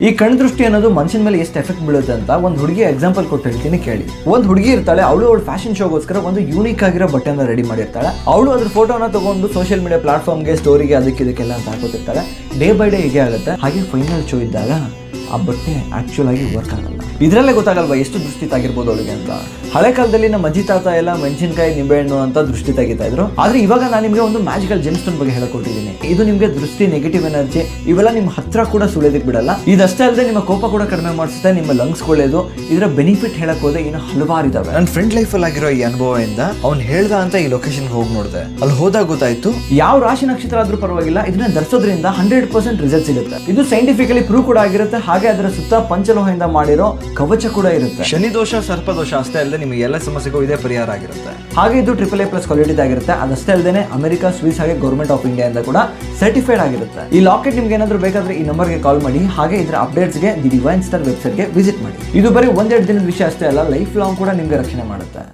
ಈ ಕಣ್ ದೃಷ್ಟಿ ಅನ್ನೋದು ಮನುಷ್ಯನ ಮೇಲೆ ಎಷ್ಟು ಎಫೆಕ್ಟ್ ಬೀಳುತ್ತೆ ಅಂತ ಒಂದು ಹುಡುಗಿ ಎಕ್ಸಾಂಪಲ್ ಕೊಟ್ಟು ಹೇಳ್ತೀನಿ ಕೇಳಿ. ಒಂದು ಹುಡುಗಿ ಇರ್ತಾಳೆ, ಅವಳು ಫ್ಯಾಷನ್ ಶೋಗೋಸ್ಕರ ಒಂದು ಯೂನಿಕ್ ಆಗಿರೋ ಬಟ್ಟೆನ ರೆಡಿ ಮಾಡಿರ್ತಾಳೆ. ಅವಳು ಅದ್ರ ಫೋಟೋನ ತಗೊಂಡು ಸೋಷಿಯಲ್ ಮೀಡಿಯಾ ಪ್ಲಾಟ್ಫಾರ್ಮ್ಗೆ, ಸ್ಟೋರಿಗೆ, ಅದಕ್ಕೆಲ್ಲ ಅಂತ ಹಾಕೋತಿರ್ತಾಳೆ. ಡೇ ಬೈ ಡೇ ಹೀಗೆ ಆಗುತ್ತೆ. ಹಾಗೆ ಫೈನಲ್ ಶೋ ಇದ್ದಾಗ ಆ ಬಟ್ಟೆ ಆಕ್ಚುಲ್ ಆಗಿ ವರ್ಕ್ ಆಗಲ್ಲ. ಇದರಲ್ಲೇ ಗೊತ್ತಾಗಲ್ವಾ ಎಷ್ಟು ದೃಷ್ಟಿ ತಾಗಿರ್ಬೋದು ಅವಳಿಗೆ ಅಂತ. ಹಳೆ ಕಾಲದಲ್ಲಿ ನಮ್ಮ ಅಜ್ಜಿ ತಾತ ಎಲ್ಲ ಮೆಣಸಿನಕಾಯಿ, ನಿಂಬೆಹಣ್ಣು ಅಂತ ದೃಷ್ಟಿ ತೆಗಿತಾ ಇದ್ರು. ಆದ್ರೆ ಇವಾಗ ನಾನು ನಿಮಗೆ ಒಂದು ಮ್ಯಾಜಿಕಲ್ ಜೆಮ್ಸ್ಟೋನ್ ಬಗ್ಗೆ ಹೇಳ್ಕೊಟ್ಟಿದ್ದೀನಿ. ಇದು ನಿಮಗೆ ದೃಷ್ಟಿ, ನೆಗೆಟಿವ್ ಎನರ್ಜಿ ಇವೆಲ್ಲ ನಿಮ್ಮ ಹತ್ರ ಕೂಡ ಸುಳಿಯೋದಕ್ಕೆ ಬಿಡಲ್ಲ. ಇದಷ್ಟೇ ಅಲ್ಲದೆ ನಿಮ್ಮ ಕೋಪ ಕೂಡ ಕಡಿಮೆ ಮಾಡಿಸುತ್ತೆ, ನಿಮ್ಮ ಲಂಗ್ಸ್ ಒಳ್ಳೇದು. ಇದರ ಬೆನಿಫಿಟ್ ಹೇಳಕ್ ಹೋದ್ರೆ ಇನ್ನು ಹಲವಾರು ಇದಾವೆ. ನನ್ನ ಫ್ರೆಂಡ್ ಲೈಫಲ್ಲಿ ಆಗಿರೋ ಈ ಅನುಭವದಿಂದ ಅವ್ನು ಹೇಳ್ದ ಅಂತ ಈ ಲೊಕೇಶನ್ ಹೋಗಿ ನೋಡಿದೆ. ಅಲ್ಲಿ ಹೋದಾಗ ಗೊತ್ತಾಯ್ತು, ಯಾವ ರಾಶಿ ನಕ್ಷತ್ರ ಆದ್ರೂ ಪರವಾಗಿಲ್ಲ, ಇದನ್ನ ಧರಿಸೋದ್ರಿಂದ 100% ರಿಸಲ್ಟ್ ಸಿಗುತ್ತೆ. ಇದು ಸೈಂಟಿಫಿಕಲಿ ಪ್ರೂವ್ ಕೂಡ ಆಗಿರುತ್ತೆ. ಹಾಗೆ ಅದರ ಸುತ್ತ ಪಂಚಲೋಹದಿಂದ ಮಾಡಿರೋ ಕವಚ ಕೂಡ ಇರುತ್ತೆ. ಶನಿ ದೋಷ, ಸರ್ಪದೋಷ ಅಷ್ಟೇ ಅಲ್ಲದೆ ನಿಮಗೆ ಎಲ್ಲ ಸಮಸ್ಯೆಗೂ ಇದೇ ಪರಿಹಾರ ಆಗಿರುತ್ತೆ. ಹಾಗೆ ಇದು AAA+ ಕ್ವಾಲಿಟಿ ಆಗಿರುತ್ತೆ. ಅದಷ್ಟೇ ಅಲ್ಲದೆ ಅಮೆರಿಕ, ಸ್ವಿಸ್ ಹಾಗೆ ಗೌರ್ಮೆಂಟ್ ಆಫ್ ಇಂಡಿಯಾ ಇಂದ ಕೂಡ ಸರ್ಟಿಫೈಡ್ ಆಗಿರುತ್ತೆ. ಈ ಲಾಕೆಟ್ ನಿಮ್ಗೆ ಏನಾದ್ರು ಬೇಕಾದ್ರೆ ಈ ನಂಬರ್ಗೆ ಕಾಲ್ ಮಾಡಿ. ಹಾಗೆ ಇದರ ಅಪ್ಡೇಟ್ಸ್ಗೆ ದಿ ಡಿವೈನ್ ಸ್ಟಾರ್ ವೆಬ್ಸೈಟ್ಗೆ ವಿಸಿಟ್ ಮಾಡಿ. ಇದು ಬರೀ ಒಂದೆರಡು ದಿನದ ವಿಷಯ ಅಷ್ಟೇ ಅಲ್ಲ, ಲೈಫ್ ಲಾಂಗ್ ಕೂಡ ನಿಮ್ಗೆ ರಕ್ಷಣೆ ಮಾಡುತ್ತೆ.